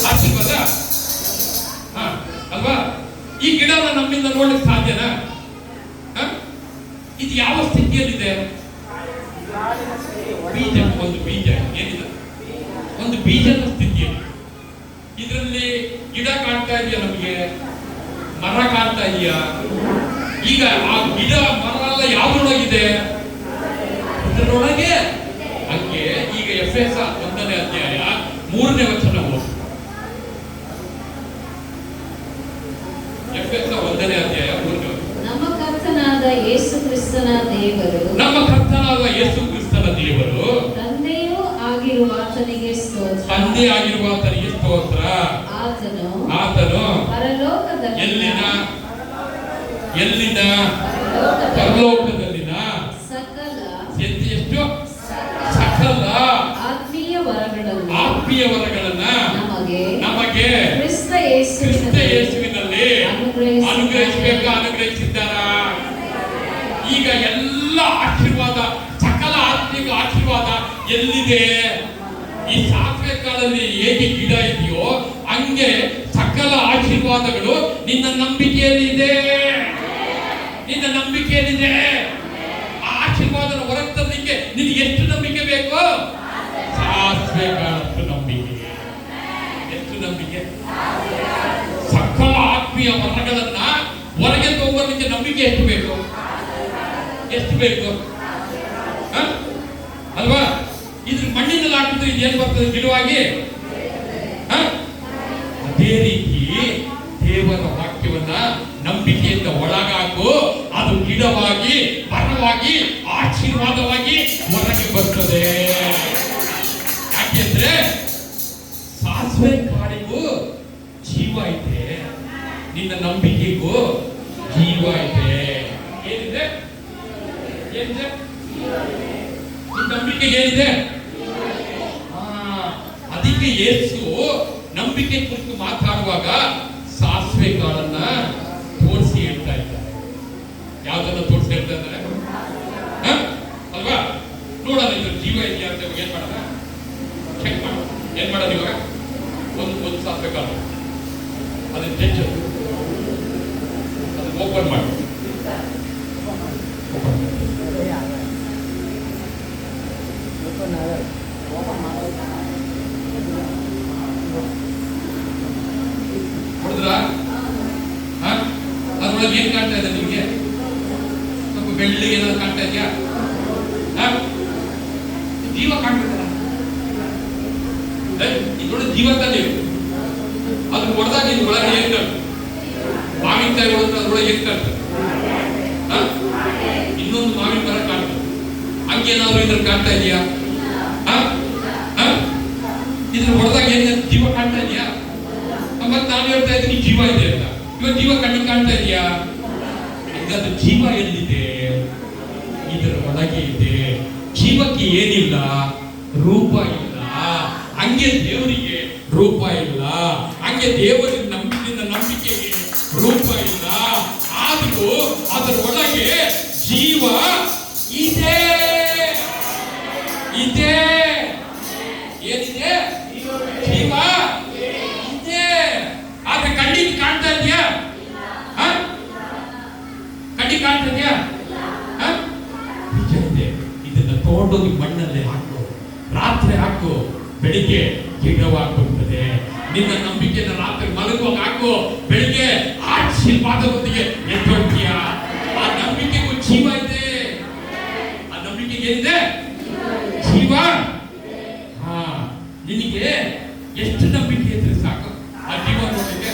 ಆಶೀರ್ವಾದ ಅಲ್ವಾ? ಈ ಗಿಡನ ನಮ್ಮಿಂದ ನೋಡ್ಲಿಕ್ಕೆ ಸಾಧ್ಯನಾ? ಇದು ಯಾವ ಸ್ಥಿತಿಯಲ್ಲಿದೆ? ಬೀಜ, ಒಂದು ಬೀಜ ಏನಿಲ್ಲ, ಒಂದು ಬೀಜದ ಸ್ಥಿತಿಯಲ್ಲಿ. ಇದರಲ್ಲಿ ಗಿಡ ಕಾಣ್ತಾ ಇದೆಯಾ? ನಮಗೆ ಮರ ಕಾಣ್ತಾ ಇದೆಯಾ? ಈಗ ಆ ಗಿಡ ಮರ ಎಲ್ಲ ಯಾವ್ದ್ರೊಳಗಿದೆ? ಇದರೊಳಗೆ. ಹಂಗೆ ಈಗ ಎಫೆಸ 1ನೇ ಅಧ್ಯಾಯ 3ನೇ ವಚನ ಓದಿ. ಎಫೆಸ 1ನೇ ಅಧ್ಯಾಯ 3ನೇ ವಚನ. ನಮ್ಮ ಕರ್ತನಾದ ಯೇಸು ಕ್ರಿಸ್ತನ ದೇವರು, ನಮ್ಮ ಕರ್ತನಾದ ಯೇಸು ಕ್ರಿಸ್ತನ ದೇವರು, ತಂದೆಯೂ ಆಗಿರುವ ಆತನಿಗೆ ಸ್ತೋತ್ರ. ತಂದೆ ಆಗಿರುವ ಆತನಿಗೆ ಸ್ತೋತ್ರ. ಆತನು ಪರಲೋಕದಲ್ಲಿ ಎಲ್ಲಿನ ಪರಲೋಕದಲ್ಲಿನ ಸಕಲ ಸಕಲ ಆತ್ಮೀಯ ವರಗಳನ್ನ ನಮಗೆ ಕ್ರಿಸ್ತ ಯೇಸುವಿನಲ್ಲಿ ಅನುಗ್ರಹಿಸಿದ್ದಾರ. ಈಗ ಎಲ್ಲ ಆಶೀರ್ವಾದ, ಸಕಲ ಆತ್ಮಿಕ ಆಶೀರ್ವಾದ ಎಲ್ಲಿದೆ? ಈ ಸಾಸಿವೆ ಕಾಲದಲ್ಲಿ ಹೇಗೆ ಗಿಡ ಇದೆಯೋ ಹಂಗೆ ಸಕಲ ಆಶೀರ್ವಾದಗಳು ನಿನ್ನ ನಂಬಿಕೆಯಲ್ಲಿದೆ. ನಿನ್ನ ನಂಬಿಕೆಯಲ್ಲಿದೆ. ಆ ಆಶೀರ್ವಾದನ ಹೊರಗೆ ತರಲಿಕ್ಕೆ ನಿನಗೆ ಎಷ್ಟು ನಂಬಿಕೆ ಬೇಕು? ಸಾಸಿವೆ ಕಾಲಷ್ಟು ನಂಬಿಕೆ. ಎಷ್ಟು ನಂಬಿಕೆ? ಸಕಲ ಆತ್ಮೀಯ ವರಗಳನ್ನ ಹೊರಗೆ ತಗೊಂಡ್ಬರ್ಲಿಕ್ಕೆ ನಂಬಿಕೆ ಎಷ್ಟು ಬೇಕು? ಎಷ್ಟು ಬೇಕು ಅಲ್ವಾ? ಇದ್ರ ಮಣ್ಣಿನಲ್ಲಿ ಹಾಕಿದ್ರೆ ಇದೇನು ಬರ್ತದೆ? ಗಿಡವಾಗಿ. ಅದೇ ರೀತಿ ದೇವರ ವಾಕ್ಯವನ್ನ ನಂಬಿಕೆಯಿಂದ ಒಳಗಾಕು. ಅದು ಗಿಡವಾಗಿ, ಮರವಾಗಿ, ಆಶೀರ್ವಾದವಾಗಿ ಹೊರಗೆ ಬರ್ತದೆ. ಯಾಕೆಂದ್ರೆ ಸಾಸಿವೆ ಕಾಳಿಗೂ ಜೀವ ಇದೆ, ನಿನ್ನ ನಂಬಿಕೆಗೂ ಜೀವ ಇದೆ. ಏನಿದೆ? ಏನಿದೆ? ನಿನ್ನ ನಂಬಿಕೆಗೆ ಏನಿದೆ? ಅದಕ್ಕೆ ಯೇಸು ನಂಬಿಕೆ ಕುರಿತು ಮಾತಾಡುವಾಗ ಸಾಸಿವೆ ಕಾಳನ್ನ ತೋರಿಸಿ ಹೇಳ್ತಾ ಇದ್ದಾರೆ. ಯಾವ್ದನ್ನ ತೋರಿಸಿ ಹೇಳ್ತಾ ಇದ್ದಾರೆ ಅಲ್ವಾ? ನೋಡೋಣ ಇದ್ರ ಜೀವ ಇದೆಯಾ ಅಂತ ಏನ್ ಮಾಡೋಣ? ಚೆಕ್ ಮಾಡೋಣ. ಏನ್ ಮಾಡೋದು ಇವಾಗ? ಒಂದು ಸಾಸಿವೆ ಕಾಳು ಅದನ್ನ ತೆಚ್ಚು, ಅದನ್ನ ಓಪನ್ ಮಾಡಿ. ಅದ್ರೊಳಗೆ ಏನ್ ಕಾಣ್ತಾ ಇದೆ ನಿಮಗೆ? ಸ್ವಲ್ಪ ಬೆಳ್ಳಿಗೆ ಏನಾದ್ರು ಕಾಣ್ತಾ ಇದೆಯಾ? ಜೀವ ಕಾಣ್ಬೇಕಲ್ಲ. ಇದ್ರೊಳಗೆ ಜೀವ ತಾನೇ. ಅದ್ರ ಹೊಡೆದಾಗ ಇದು ಒಳಗೆ ಏನ್ ಕಾಣ್ತದೆ? ಮಾವಿನಕಾಯಿ ಹೊಡೆದ್ರೆ ಅದ್ರೊಳಗೆ ಏನ್ ಕಾಣ್ತದೆ? ಇನ್ನೊಂದು ಮಾವಿನ ಮರ ಕಾಣ್ತದೆ. ಹಂಗೇನಾದ್ರು ಇದ್ರ ಕಾಣ್ತಾ ಇದೆಯಾ? ಇದ್ರ ಹೊಡೆದಾಗ ಏನ್ ಜೀವ ಕಾಣ್ತಾ ಇದೆಯಾ? ಮತ್ತೆ ನಾನು ಹೇಳ್ತಾ ಇದ್ದೀನಿ ಜೀವ ಇದೆ ಅಂತ. ಇವಾಗ ಜೀವ ಕಣ್ಣಿಗೆ ಕಾಣ್ತಾ ಇದೆಯಾ? ಹಾಗಾದ್ರೆ ಜೀವ ಎಲ್ಲಿದೆ? ಇದರ ಒಳಗೆ ಇದೆ. ಜೀವಕ್ಕೆ ಏನಿಲ್ಲ? ರೂಪ ಇಲ್ಲ. ಹಂಗೆ ದೇವರಿಗೆ ರೂಪ ಇಲ್ಲ. ಹಂಗೆ ದೇವರಿಗೆ ನಂಬಿಕೆಗೆ ರೂಪ ಇಲ್ಲ. ಆದರೂ ಅದರ ಒಳಗೆ ಜೀವ ಇದೆ. ಇದೆ. ಏನಿದೆ? ಜೀವ ಇದೆ. ಆದ್ರೆ ಕಣ್ಣಿಗೆ ಕಾಣ್ತಾ ಇದೆಯಾ? ಕಣ್ಣಿಗೆ ಕಾಣ್ತಾ ಇದೆಯಾ? ನಿಜ ಇದೆ. ಇದನ್ನ ತಗೊಂಡೋಗಿ ಮಣ್ಣಲ್ಲಿ ಹಾಕು, ರಾತ್ರಿ ಹಾಕು, ಬೆಳಿಗ್ಗೆ ಗಿಡವಾಗ್ಬಿಡ್ತದೆ. ನಿನ್ನ ನಂಬಿಕೆನ ರಾತ್ರಿ ಮಲಗುವಾಗ ಹಾಕು, ಬೆಳಿಗ್ಗೆ ಆಶೀರ್ವಾದದೊಂದಿಗೆ ಎದ್ದೊಳ್ತೀಯ. ಆ ನಂಬಿಕೆಗೂ ಜೀವ ಇದೆ. ಆ ನಂಬಿಕೆಗೆ ಏನಿದೆ? ಜೀವ. ನಿನಗೆ ಎಷ್ಟು ನಂಬಿಕೆ ಇದ್ರೆ ಸಾಕು ಆ ಜೀವ ನೋಡಲಿಕ್ಕೆ?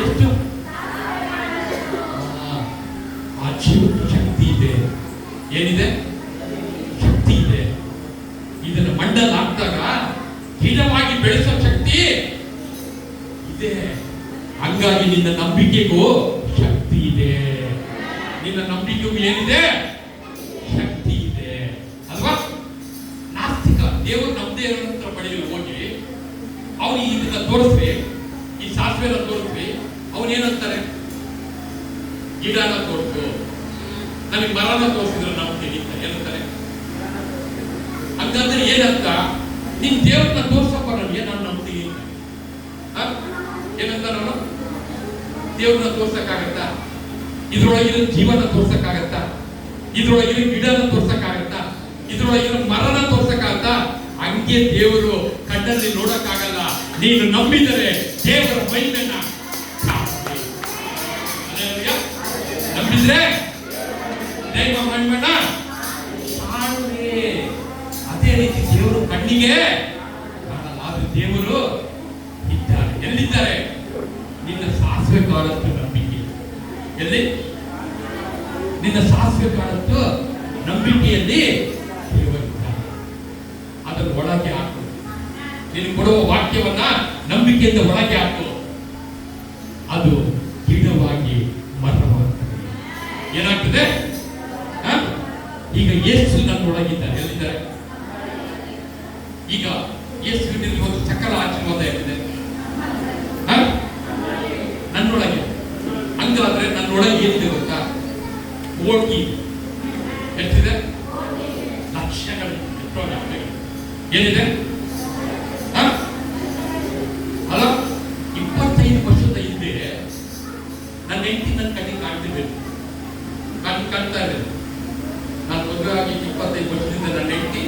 ಎಷ್ಟು? ಆ ಜೀವಕ್ಕೆ ಶಕ್ತಿ ಇದೆ. ಏನಿದೆ? ಶಕ್ತಿ ಇದೆ. ಇದನ್ನು ಮಣ್ಣಲ್ಲಿ ಹಾಕಿದಾಗ ಗಿಡವಾಗಿ ಬೆಳೆಸೋ ಶಕ್ತಿ ಇದೆ. ಹಂಗಾಗಿ ನಿನ್ನ ನಂಬಿಕೆಗೂ ಶಕ್ತಿ ಇದೆ. ನಿನ್ನ ನಂಬಿಕೆಗೂ ಏನಿದೆ? ಶಕ್ತಿ ಇದೆ ಅಲ್ವಾ? ನಾಸ್ತಿಕ ದೇವರು ನಮ್ದೇ ಹತ್ರ ಬಳಿಯಲ್ಲಿ ಹೋಗಿ ಅವನು ಇದನ್ನ ತೋರಿಸ್ರಿ, ಈ ಸಾಸಿವೆನ ತೋರಿಸ್ರಿ, ಅವನೇನಂತಾರೆ? ಗಿಡನ ತೋರಿಸು, ನನಗೆ ಮರನ ತೋರಿಸಿದ್ರು ನಂಬ್ತೀನಿ ಅಂತ ಏನಂತಾರೆ? ಹಂಗಂದ್ರೆ ಏನಂತ? ನೀನ್ ದೇವ್ರನ್ನ ತೋರ್ಸಪ್ಪ ನನಗೆ, ನಾನು ನಂಬ್ತೀನಿ. ಏನಂತ ನಾನು ದೇವ್ರನ್ನ ತೋರ್ಸಕ್ಕಾಗತ್ತಾ? ಇದ್ರೊಳಗಿರೋ ಜೀವನ ತೋರ್ಸಕ್ಕಾಗತ್ತಾ? ಇದ್ರೊಳಗಿರೋ ಗಿಡನ ತೋರ್ಸಕ್ಕಾಗತ್ತಾ? ಇದ್ರೊಳಗಿರೋ ಮರನ ತೋರ್ಸಕ್ಕಾಗತ್ತಾ? ಹಂಗೆ ದೇವರು ಕಣ್ಣಲ್ಲಿ ನೋಡಕ್ಕಾಗಲ್ಲ. ನೀನು ನಂಬಿದರೆ ದೇವರ ಮಹಿಮೆನ ನಂಬಿದ್ರೆ ದೇವ ಮಹಿಮೆನ ಕಾಣುವೆ. ಅದೇ ರೀತಿ ದೇವರು ಕಣ್ಣಿಗೆ ಕಾಣಲ್ಲ, ಆದ್ರೆ ದೇವರು ಇದ್ದಾರೆ. ಎಲ್ಲಿದ್ದಾರೆ? ನಿನ್ನ ಸಾಸಿವೆ ಕಾಳತ್ತು ನಂಬಿಕೆ. ಎಲ್ಲಿ? ನಿನ್ನ ಸಾಸಿವೆ ಕಾಳತ್ತು ನಂಬಿಕೆಯಲ್ಲಿ ದೇವರಿದ್ದಾರೆ. ಅದನ್ನು ಒಳಗೆ ಹಾಕು. ನೀನು ಕೊಡುವ ವಾಕ್ಯವನ್ನ ನಂಬಿಕೆಯಿಂದ ಒಳಗೆ ಹಾಕು. ಅದು ಗಿಡವಾಗಿ ಮರವಾಗ್ತದೆ. ಏನಾಗ್ತದೆ? ಈಗ ಯೇಸು ನನ್ನೊಳಗಿದ್ದಾರೆ. ಎಲ್ಲಿದ್ದಾರೆ? ಈಗ ಯೇಸುವಿನಲ್ಲಿ ಒಂದು ಸಕಲ ಆಶೀರ್ವಾದ ಇದೆ ನನ್ನೊಳಗೆ. ಹಂಗಾದ್ರೆ ನನ್ನೊಳಗೆ ಏನಿದೆ ಗೊತ್ತಾ? ಕೋಟಿ ಎಷ್ಟಿದೆ? ಲಕ್ಷಗಳು ಏನಿದೆ? ಅಲ್ಲ, 25 ವರ್ಷದ ಹಿಂದೆ ನನ್ನ ಹೆಂಡತಿ ನನ್ನ ಕಣ್ಣಿಗೆ ಕಾಣ್ತಿದ್ದೇನೆ, ಕಾಣ್ತಾ ಇದೆ. ನಾನು ಮದುವೆ ಆಗಿ 25 ವರ್ಷದಿಂದ ನನ್ನ ಹೆಂಡತಿ,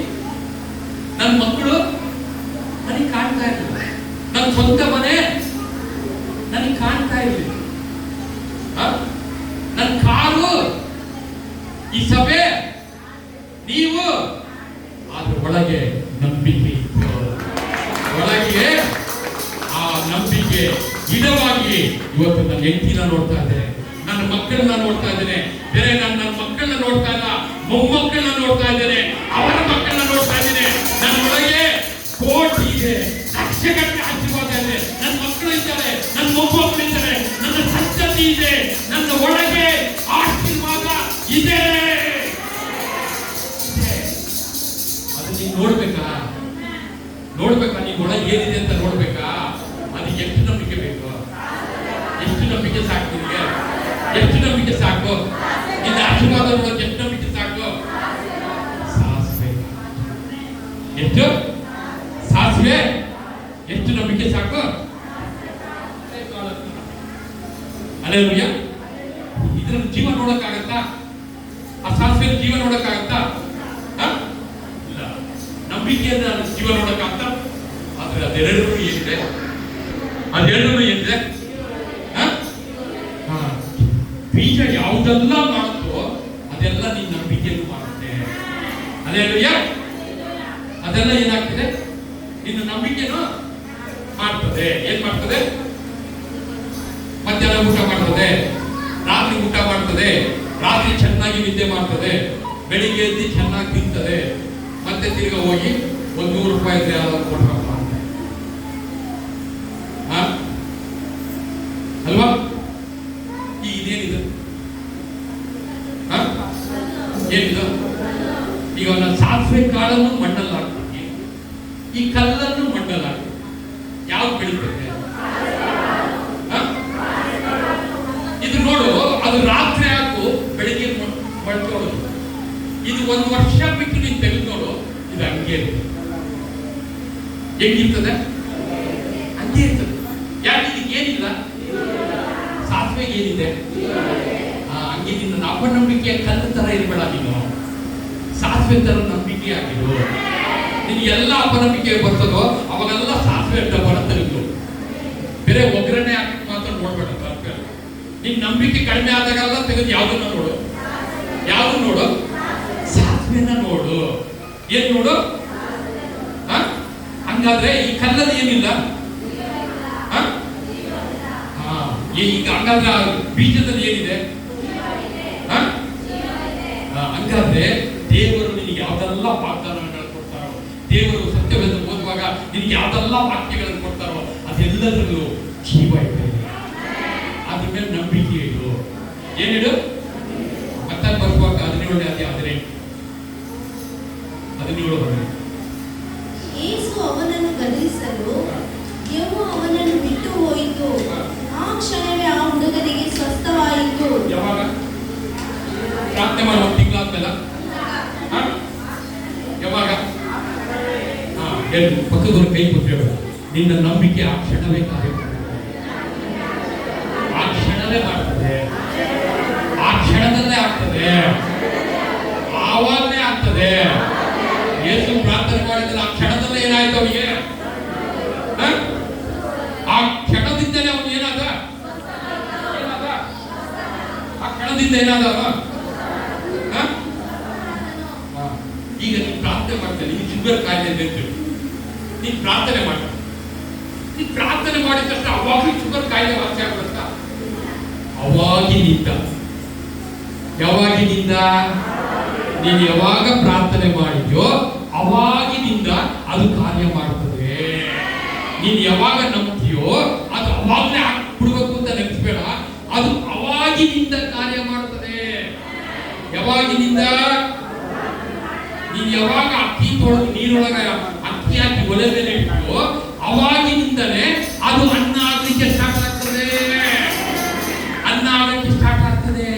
ನನ್ನ ಮಕ್ಕಳು ನನಗೆ ಕಾಣ್ತಾ ಇರಲಿಲ್ಲ. ನನ್ನ ಸ್ವಂತ ಮನೆ ನನಗೆ ಕಾಣ್ತಾ ಇರಲಿಲ್ಲ. ನನ್ನ ಕಾರು, ಈ ಸಭೆ, ನೀವು, ಆದ್ರೆ ಒಳಗೆ ನಂಬಿಕೆ ಇತ್ತು. ಒಳಗೆ ಆ ನಂಬಿಕೆ ಗಿಡವಾಗಿ ಇವತ್ತು ನನ್ನ ಹೆಂಡತಿನ ನೋಡ್ತಾ ಇದ್ದೇನೆ, ನನ್ನ ಮಕ್ಕಳನ್ನ ನೋಡ್ತಾ ಇದ್ದೇನೆ. ಬೇರೆ ನನ್ನ ಮಕ್ಕಳನ್ನ ನೋಡ್ತಾ ಇಲ್ಲ, ಮೊಮ್ಮಕ್ಕಳನ್ನ ನೋಡ್ತಾ ಇದ್ದೇನೆ, ಅವರ ಮಕ್ಕಳನ್ನ ನೋಡ್ತಾ ಇದ್ದೇನೆ. ನನ್ನ ಒಳಗೆ ಕೋಟಿ ಇದೆ, ಲಕ್ಷಗಟ್ಟಲೆ ಆಶೀರ್ವಾದ ಇದೆ. ನನ್ನ ಮಕ್ಕಳು ಇದ್ದಾರೆ, ನನ್ನ ಮೊಮ್ಮಕ್ಕಳು ಇದ್ದಾರೆ, ನನ್ನ ಸಂತತಿ ಇದೆ. ನನ್ನ ಒಳಗೆ ಆಶೀರ್ವಾದ ಇದೆ. ಅದು ನೀನು ನೋಡ್ಬೇಕಾ? ನೀನ್ ಒಳಗೆ ಏನಿದೆ ಅಂತ ನೋಡ್ಬೇಕಾ? ಅದಕ್ಕೆ ಎಷ್ಟು ನಂಬಿಕೆ ಬೇಕು? ಎಷ್ಟು ನಂಬಿಕೆ ಸಾಕು ನಿಮಗೆ? ಎಷ್ಟು ನಂಬಿಕೆ ಸಾಕು? ನಿನ್ನ ಆಶೀರ್ವಾದ ನೋಡೋಕೆ ಎಷ್ಟು ನಂಬಿಕೆ ಸಾಕು? ಸಾಸಿವೆ. ಎಷ್ಟು ಸಾಸಿವೆ? ಎಷ್ಟು ನಂಬಿಕೆ ಸಾಕು? ಹಲ್ಲೆಲೂಯಾ. ಇದರ ಜೀವ ನೋಡಕ್ಕಾಗತ್ತಾ? ಆ ಸಾಸಿವೆ ಜೀವ ನೋಡಕ್ಕಾಗತ್ತಾ? ಇಲ್ಲ. ನಂಬಿಕೆಯಿಂದ ಜೀವ ನೋಡಕ್ಕಾಗತ್ತಾ? ಆದ್ರೆ ಅದೆರಡೂ ಏನಿದೆ? ಬೀಜ ಯಾವುದೆಲ್ಲ ಮಾಡುತ್ತೋ ಅದೆಲ್ಲ ನಿನ್ನ ನಂಬಿಕೆಯನ್ನು ಮಾಡುತ್ತೆ. ಹಲ್ಲೆಲೂಯಾ. ಅದೆಲ್ಲ ಏನಾಗ್ತದೆ? ನಿನ್ನ ನಂಬಿಕೆನು ಮಾಡ್ತದೆ. ಏನ್ ಮಾಡ್ತದೆ? ಮಧ್ಯಾಹ್ನ ಊಟ ಮಾಡ್ತದೆ, ರಾತ್ರಿ ಊಟ ಮಾಡ್ತದೆ, ರಾತ್ರಿ ಚೆನ್ನಾಗಿ ನಿದ್ದೆ ಮಾಡ್ತದೆ, ಬೆಳಿಗ್ಗೆ ಎದ್ದು ಚೆನ್ನಾಗಿ ತಿಂತದೆ, ಮತ್ತೆ ತಿರ್ಗಾ ಹೋಗಿ ₹100 ಇದ್ರೆ ಯಾವ್ದಾದ್ರು ಕೊಡ್ಬೇಕು ಅಲ್ವಾ? ಈಗ ಇದೇನಿದು? ಏನಿದು? ಈಗ ನಾನು ಸಾಸಿವೆ ಕಾಳನ್ನು ಮಣ್ಣಲ್ಲಿ ಹಾಕ್ತೀನಿ, ಈ ಕಲ್ಲನ್ನು ಮಣ್ಣಲ್ಲಿ ಹಾಕ್ತೀನಿ, ಯಾವ್ದು ಬೆಳೀತದೆ? ಇದು ನೋಡು, ಅದು ರಾತ್ರಿ ಹಾಕು, ಬೆಳಿಗ್ಗೆ ಮಡ್ಕೊಳ್ಳೋದು. ಇದು 1 ವರ್ಷ ಬಿಟ್ಟು ನೀನು ತೆಗೆದು ನೋಡು, ಇದು ಹಂಗೆ ಇರ್ತದೆ. ಹೆಂಗಿರ್ತದೆ? ಹಂಗೆ ಇರ್ತದೆ. ಯಾಕೆ? ಇದಕ್ಕೆ ಏನಿಲ್ಲ, ಸಾಸಿವೆಗೆ ಏನಿದೆ? ಹಂಗೆ ನಿನ್ನ ಅಪನಂಬಿಕೆಯ ಕಲ್ಲು ತರ ಇರಬೇಡ ನೀನು, ಸಾಸಿವೆ ತರ ನಂಬಿಕೆ ಆಗಿರು. ನಿನ್ ಎಲ್ಲ ಅಪನಂಬಿಕೆ ಬರ್ತದೋ ಅವಾಗೆಲ್ಲ ಸಾಸಿವೆ ಅಂತ ಬರುತ್ತೆ. ನಿಮ್ದು ಬೇರೆ ಒಗ್ಗರಣೆ ಹಾಕಿ ಮಾತ್ರ ನೋಡ್ಬೇಡ. ನಿನ್ ನಂಬಿಕೆ ಕಡಿಮೆ ಆದಾಗೆಲ್ಲ ತೆಗೆದು ಯಾವ್ದನ್ನ ನೋಡು, ಯಾವ್ದು ನೋಡು? ಸಾಸಿವೆನ ನೋಡು. ಏನ್ ನೋಡು? ಹಂಗಾದ್ರೆ ಈ ಕಲ್ಲಲ್ಲಿ ಏನಿಲ್ಲ? ಈಗ ಹಂಗಾದ್ರೆ ಬೀಜದಲ್ಲಿ ಏನಿದೆ? ಹಂಗಾದ್ರೆ ದೇವರು ನಿನಗೆ ಯಾವ್ದೆಲ್ಲ ವಾಗ್ದಾನಗಳನ್ನು ಕೊಡ್ತಾರೋ, ದೇವರು ಸತ್ಯವನ್ನು ಓದುವಾಗ ನಿನಗೆ ಯಾವ್ದೆಲ್ಲ ವಾಕ್ಯಗಳನ್ನು ಕೊಡ್ತಾರೋ ಅದೆಲ್ಲದರಲ್ಲೂ ಜೀವ ಇದೆ. ಅದ್ರ ಮೇಲೆ ನಂಬಿಕೆ ಇಡು. ಏನಿಡು? ಮತ್ತೆ ಬರುವಾಗ 17 ಅದೇ 17 ಯೇಸು ಅವನನ್ನು ಗದರಿಸಲು ಯೆಹೋವ ಅವನನ್ನು ಬಿಟ್ಟು ಹೋಯಿತು. ಆ ಕ್ಷಣವೇ ಆ ಹುಡುಗನಿಗೆ ಸ್ವಸ್ಥವಾಯಿತು. ಯಾವಾಗ? ಪ್ರಾರ್ಥನೆ ಮಾಡೋ ತಿಂಗಳಾದ್ಮೇಲೆ. ಯಾವಾಗ? ಹೇಳಿ ಪಕ್ಕದವ್ರ ಕೈ ಕೊಟ್ಟು ನಿನ್ನ ನಂಬಿಕೆ ಆ ಕ್ಷಣವೇ ಕಾರ್ಯ ಆ ಕ್ಷಣವೇ ಮಾಡ್ತದೆ, ಆ ಕ್ಷಣದಲ್ಲೇ ಆಗ್ತದೆ, ಆವಾಗಲೇ ಆಗ್ತದೆ. ಯೇಸು ಪ್ರಾರ್ಥನೆ ಮಾಡಿದ್ರೆ ಆ ಕ್ಷಣದಲ್ಲೇ ಏನಾಯ್ತು ಅವನಿಗೆ? ಆ ಕ್ಷಣದಿಂದಲೇ ಅವನು ಏನಾದ? ಆ ಕ್ಷಣದಿಂದ ಏನಾದ? ಈಗ ನೀನು ಪ್ರಾರ್ಥನೆ ಮಾಡ್ತೇನೆ, ನೀನು ಶುಗರ್ ಕಾಯಿಲೆ ಬೇಕು, ನೀನು ಪ್ರಾರ್ಥನೆ ಮಾಡ, ನೀನು ಪ್ರಾರ್ಥನೆ ಮಾಡಿದ ತಕ್ಷಣ ಅವಾಗಲೂ ಶುಗರ್ ಕಾಯಿಲೆ ವಾಸಿ ಆಗುತ್ತಾ? ಅವಾಗಿನಿಂದ, ಯಾವಾಗಿನಿಂದ ನೀನು ಯಾವಾಗ ಪ್ರಾರ್ಥನೆ ಮಾಡಿದ್ಯೋ ಅವಾಗಿನಿಂದ ಅದು ಕಾರ್ಯ ಮಾಡುತ್ತದೆ. ನೀನು ಯಾವಾಗ ನಂಬ್ತೀಯೋ ಅದು ಅವಾಗಲೇ ಬಿಡ್ಬೇಕು ಅಂತ ನೆನೆಸ್ಬೇಡ, ಅದು ಅವಾಗಿನಿಂದ ಕಾರ್ಯ ಮಾಡುತ್ತದೆ. ಯಾವಾಗಿನಿಂದ? ನೀನು ಯಾವಾಗ ಅಕ್ಕಿ ತೊಳೆದು ನೀರೊಳಗೆ ಅಕ್ಕಿ ಹಾಕಿ ಒಲೆ ಮೇಲೆ ಇಟ್ಟು ಅವಾಗಿನಿಂದಲೇ ಅದು ಅನ್ನ ಆಗಲಿಕ್ಕೆ ಸ್ಟಾರ್ಟ್ ಆಗ್ತದೆ, ಅನ್ನ ಆಗಲಿಕ್ಕೆ ಸ್ಟಾರ್ಟ್ ಆಗ್ತದೆ.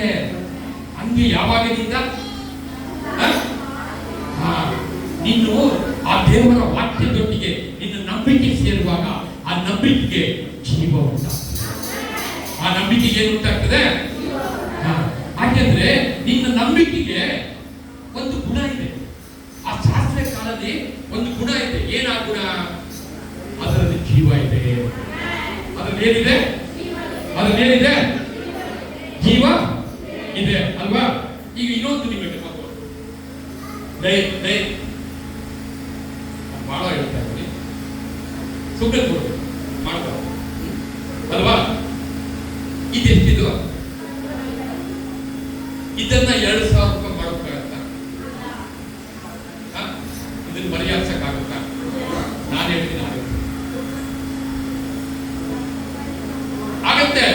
ಹಂಗೆ ಯಾವಾಗಿನಿಂದ? ನೀನು ಆ ದೇವರ ವಾಕ್ಯದೊಟ್ಟಿಗೆ ನಿನ್ನ ನಂಬಿಕೆ ಸೇರುವಾಗ ಆ ನಂಬಿಕೆಗೆ ಜೀವ ಉಂಟಾಗ್ತದೆ. ಆ ನಂಬಿಕೆಗೆ ಏನು ಉಂಟಾಗ್ತದೆ? ಯಾಕೆಂದ್ರೆ ನಿನ್ನ ನಂಬಿಕೆಗೆ ಒಂದು ಗುಣ ಇದೆ. ಆ ಶಾಸ್ತ್ರ ಕಾಲದಲ್ಲಿ ಒಂದು ಗುಣ ಇದೆ. ಏನಾ ಗುಣ? ಅದರಲ್ಲಿ ಜೀವ ಇದೆ. ಅದರಲ್ಲಿ ಏನಿದೆ? ಅದರಲ್ಲಿ ಏನಿದೆ? ಜೀವ ಇದೆ ಅಲ್ವಾ? ಈಗ ಇನ್ನೊಂದು ನಿಮಗೆ ಬಹಳ ಹೇಳ್ತಾ ಇದ್ದೀನಿ, ಸುಮ್ಮನೆ ಕೊಡು ಮಾಡ್ಬಾರ್ದು ಅಲ್ವಾ? ಇದೆಷ್ಟಿದು? ಇದನ್ನ 2,000 ರೂಪಾಯಿ ಮಾಡೋಕ್ಕಾಗತ್ತಾ? ಇದನ್ನ ಬರೆಯಾಕ್ಸಕ್ಕಾಗುತ್ತಾ? ನಾನು ಹೇಳ್ತೀನಿ ಆಗತ್ತೆ.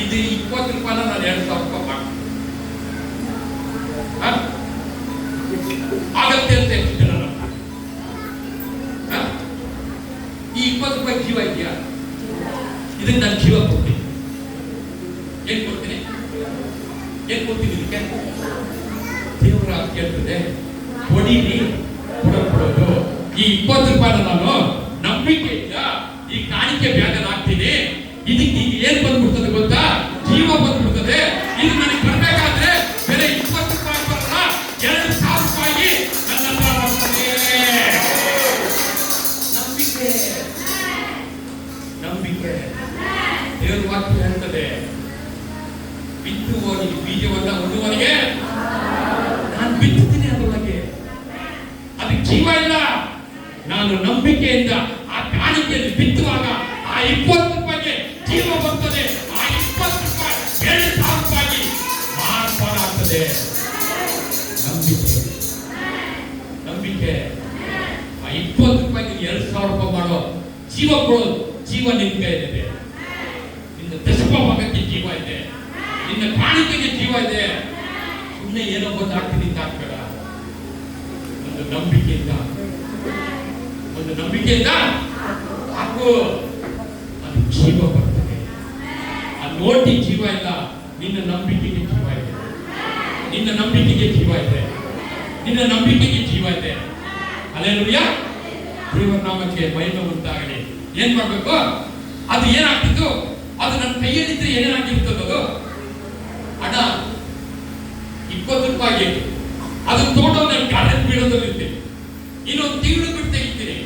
ಇದು 20 ರೂಪಾಯಿನ ನಾನು 2,000 ರೂಪಾಯಿ ಮಾಡ್ತೀನಿ ಆಗತ್ತೆ ಅಂತ ಎಷ್ಟು ಜನ? ಈ 20 ರೂಪಾಯಿ ಜೀವ ಇದೆಯಾ? ಇದಕ್ಕೆ ನಾನು ಜೀವ ಕೊಡ್ತೀನಿ. ಏನ್ ಕೊಡ್ತೀನಿ? ಏನ್ ಕೊಡ್ತೀನಿ? ಇದಕ್ಕೆ ದೇವರ ಕೇಳ್ತದೆ, ಕೊಡೀನಿ, ಕೊಡೋದು. ಈ 20 ರೂಪಾಯಿನ ನಾನು ನಂಬಿಕೆಯಿಂದ ಈ ಕಾಣಿಕೆ ಬ್ಯಾಗಲ್ಲಿ ಹಾಕ್ತೀನಿ. ಇದಕ್ಕೆ ಈಗ ಏನ್ ಬಂದ್ಬಿಡ್ತದೆ ಗೊತ್ತಾ? ಜೀವ ಬಂದ್ಬಿಡ್ತದೆ. ಇದು ನನಗೆ ಬರ್ಬೇಕಾದ್ರೆ ಬೇರೆ 20 ರೂಪಾಯಿ ಬರಲ್ಲ, 2,000 ರೂಪಾಯಿ ನನ್ನ ಹತ್ರ ಬರ್ತದೆ. ನಂಬಿಕೆ, ನಂಬಿಕೆ. ದೇವರ ವಾಕ್ಯ ಹೇಳ್ತದೆ, ಬಿತ್ತುವವನಿಗೆ ಬೀಜವನ್ನ ಹೊಂದುವವನಿಗೆ ನಾನು ಬಿತ್ತುತ್ತೀನಿ ಅದರೊಳಗೆ. ಅದಕ್ಕೆ ಜೀವ ಇಲ್ಲ. ನಾನು ನಂಬಿಕೆಯಿಂದ ಆ ಕಾಣಿಕೆಯಲ್ಲಿ ಬಿತ್ತುವಾಗ ಆ 20 ರೂಪಾಯಿಗೆ ಜೀವ ಬರ್ತದೆ. ಆ 20 ರೂಪಾಯಿ 2,000 ರೂಪಾಯಿ ಮಾರ್ಪಾಡಾಗ್ತದೆ. ನಂಬಿಕೆ, ನಂಬಿಕೆ. ಆ 20 ರೂಪಾಯಿಗೆ 2,000 ರೂಪಾಯಿ ಮಾಡೋ ಜೀವ ಕೊಡೋದು. ಜೀವ ನಿನ್ನ ಕೈಲಿದೆ. ನಿನ್ನ ದಶಮಭಾಗಕ್ಕೆ ಜೀವ ಇದೆ, ನಿನ್ನ ಕಾಣಿಕೆಗೆ ಜೀವ ಇದೆ. ಸುಮ್ಮನೆ ಏನೋ ಒಂದು ಆಗ್ತೀನಿ ಅಂತ ಆಗ್ಬೇಡ. ಒಂದು ನಂಬಿಕೆಯಿಂದ, ಒಂದು ನಂಬಿಕೆಯಿಂದ ಹಾಕು, ಅದು ಜೀವ ಬರ್ತದೆ. ಆ ನೋಟಿ ಜೀವ ಇಲ್ಲ, ನಿನ್ನ ನಂಬಿಕೆಗೆ ಜೀವ ಇದೆ. ನಿನ್ನ ನಂಬಿಕೆಗೆ ಜೀವ ಇದೆ. ನಿನ್ನ ನಂಬಿಕೆಗೆ ಜೀವ ಇದೆ. ಹಲ್ಲೆಲೂಯಾ. ದೇವರ ನಾಮಕ್ಕೆ ಮಹಿಮೆ ಉಂಟಾಗಲಿ. ಏನ್ ಮಾಡ್ಬೇಕು? ಅದು ಏನಾಗ್ತಿತ್ತು? ಅದು ನನ್ನ ಕೈಯಲ್ಲಿದ್ರೆ ಏನೇನಾಗಿರ್ತದದು? ಹಣ 20 ರೂಪಾಯಿ. ಅದು ತೋಟ ನನ್ನ ಗಾರ್ಡನ್ ಬೀಳೋದಲ್ಲಿರ್ತೀನಿ. ಇನ್ನೊಂದು ತಿಂಗಳು ಬಿಟ್ಟು ತೆಗಿತೀನಿ.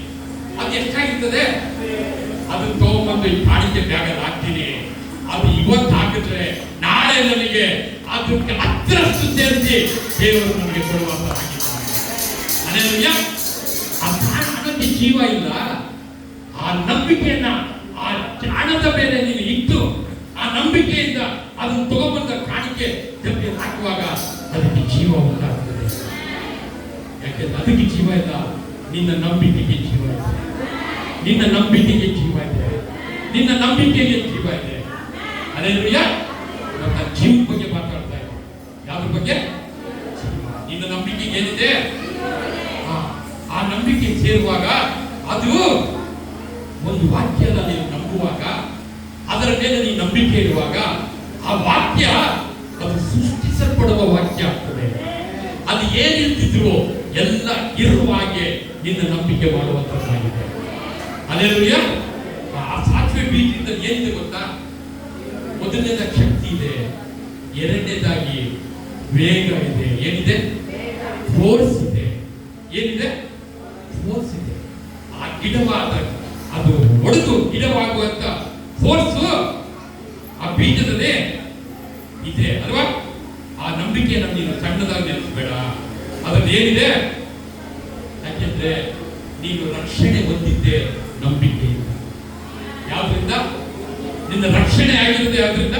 ಅದು ಎಷ್ಟಾಗಿರ್ತದೆ? ಅದು ತಗೊಂಡ್ಬಂದು ಈ ಕಾಣಿಕೆ ಬ್ಯಾಗಲ್ಲಿ ಹಾಕ್ತೀನಿ. ಅದು ಇವತ್ತು ಹಾಕಿದ್ರೆ ನಾಳೆ ನನಗೆ ಅದಕ್ಕೆ 10ರಷ್ಟು ಸೇರಿಸಿ ದೇವರು ನನಗೆ ಕೊಡುವಂತ ಹಲ್ಲೆಲೂಯಾ. ಆ ಹಣಕ್ಕೆ ಜೀವ ಇಲ್ಲ. ಆ ನಂಬಿಕೆಯನ್ನ ಆ ಹಣದ ಮೇಲೆ ನೀನು ಇಟ್ಟು ಆ ನಂಬಿಕೆಯಿಂದ ಅದನ್ನು ತಗೊಂಡ್ಬಂದ ಕಾಣಿಕೆ ಜೊತೆ ಹಾಕುವಾಗ ಅದಕ್ಕೆ ಜೀವ ಉಂಟಾಗ್ತದೆ. ಯಾಕೆಂದ್ರೆ ಅದಕ್ಕೆ ಜೀವ ಇಲ್ಲ, ನಿನ್ನ ನಂಬಿಕೆಗೆ ಜೀವ ಇದೆ. ನಿನ್ನ ನಂಬಿಕೆಗೆ ಜೀವ ಇದೆ. ನಿನ್ನ ನಂಬಿಕೆಗೆ ಜೀವ ಇದೆ. ಹಲ್ಲೆಲೂಯಾ. ನನ್ನ ಜೀವ ಬಗ್ಗೆ ಮಾತಾಡ್ತಾ ಇದ್ದೀನಿ. ಯಾವ್ದ್ರ ಬಗ್ಗೆ? ನಿನ್ನ ನಂಬಿಕೆಗೆ ಏನಿದೆ? ಆ ನಂಬಿಕೆ ಸೇರುವಾಗ ಅದು ಒಂದು ವಾಕ್ಯನ ನೀವು ನಂಬುವಾಗ, ಅದರ ಮೇಲೆ ನೀವು ನಂಬಿಕೆ ಇರುವಾಗ ಆ ವಾಕ್ಯ ಅದು ಸೃಷ್ಟಿಸಲ್ಪಡುವ ವಾಕ್ಯ ಆಗ್ತದೆ. ಅದು ಏನಿರ್ತಿದ್ರು ಎಲ್ಲ ಇರುವ ಹಾಗೆ ನಿನ್ನ ನಂಬಿಕೆ ಮಾಡುವಂತದ್ದಾಗಿದೆ. ಹಲ್ಲೆಲೂಯಾ. ಆ ಸಾಸಿವೆ ಬೀಜದಿಂದ ಏನಿದೆ ಗೊತ್ತಾ? ಮೊದಲನೇದಾಗಿ ಶಕ್ತಿ ಇದೆ, ಎರಡನೇದಾಗಿ ವೇಗ ಇದೆ. ಏನಿದೆ? ಫೋರ್ಸ್ ಇದೆ. ಏನಿದೆ? ಫೋರ್ಸ್ ಇದೆ. ಆ ಗಿಡವಾದ ಅದು ಒಡೆದು ಗಿಡವಾಗುವಂತ ಫೋರ್ಸ್ ಆ ಬೀಜದಲ್ಲಿ ಇದೆ ಅಲ್ವಾ? ಆ ನಂಬಿಕೆಯನ್ನು ನೀನು ಸಣ್ಣದಾಗಿ ನೆನೆಸಬೇಡ. ಅದ್ರಲ್ಲಿ ಏನಿದೆ? ಯಾಕೆಂದ್ರೆ ನೀನು ರಕ್ಷಣೆ ಹೊಂದಿದ್ದೆ ನಂಬಿಕೆಯಿಂದ. ಯಾವ್ದ್ರಿಂದ? ನಿನ್ನ ರಕ್ಷಣೆ ಆಗಿರುತ್ತೆ. ಯಾವ್ದ್ರಿಂದ?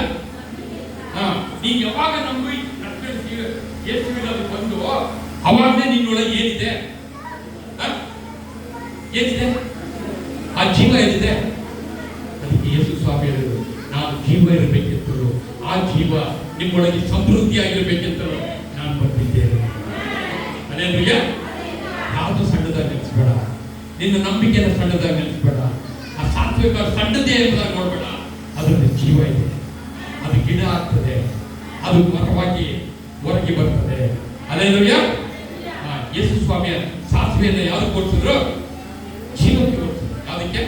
ನೀನು ಯಾವಾಗ ನಂಬಿ ಯೇಸುವಿನಲ್ಲಿ ಬಂದು ಅವಾಗಲೇ ನಿನ್ನೊಳಗೆ ಏನಿದೆ? ಏನಿದೆ? ಆ ಜೀವ ಏನಿದೆ? ಅದಕ್ಕೆ ಯೇಸು ಸ್ವಾಮಿ ಹೇಳಿದರು, ನಾನು ಜೀವ ಇರಬೇಕೆಂತರು, ಆ ಜೀವ ನಿಮ್ಮೊಳಗೆ ಸಮೃದ್ಧಿಯಾಗಿರ್ಬೇಕೆಂತರು ನಾನು ಬಂದಿದ್ದೇನೆ. ಹಲ್ಲೆಲೂಯಾ. ಯಾವುದು ಸಣ್ಣದಾಗಿ ನೆನೆಸಬೇಡ. ನಿನ್ನ ನಂಬಿಕೆಯನ್ನು ಸಣ್ಣದಾಗಿ ನೆನೆಸಬೇಡ. ಆ ಸಾಸಿವೆ ಸಣ್ಣದೇ ಎಂಬುದಾಗಿ ನೋಡ್ಬೇಡ. ಅದರಲ್ಲಿ ಜೀವ ಇದೆ. ಅದು ಗಿಡ ಆಗ್ತದೆ, ಅದು ಮರವಾಗಿ ಹೊರಗೆ ಬರ್ತದೆ. ಹಲ್ಲೆಲೂಯಾ. ಯೇಸು ಸ್ವಾಮಿಯ ಸಾಸಿವೆಯನ್ನು ಯಾರು ಕೊಡ್ತಿದ್ರು? ಜೀವಕ್ಕೆ ಕೊಡ್ತಿದ್ರು. ಯಾವುದಕ್ಕೆ?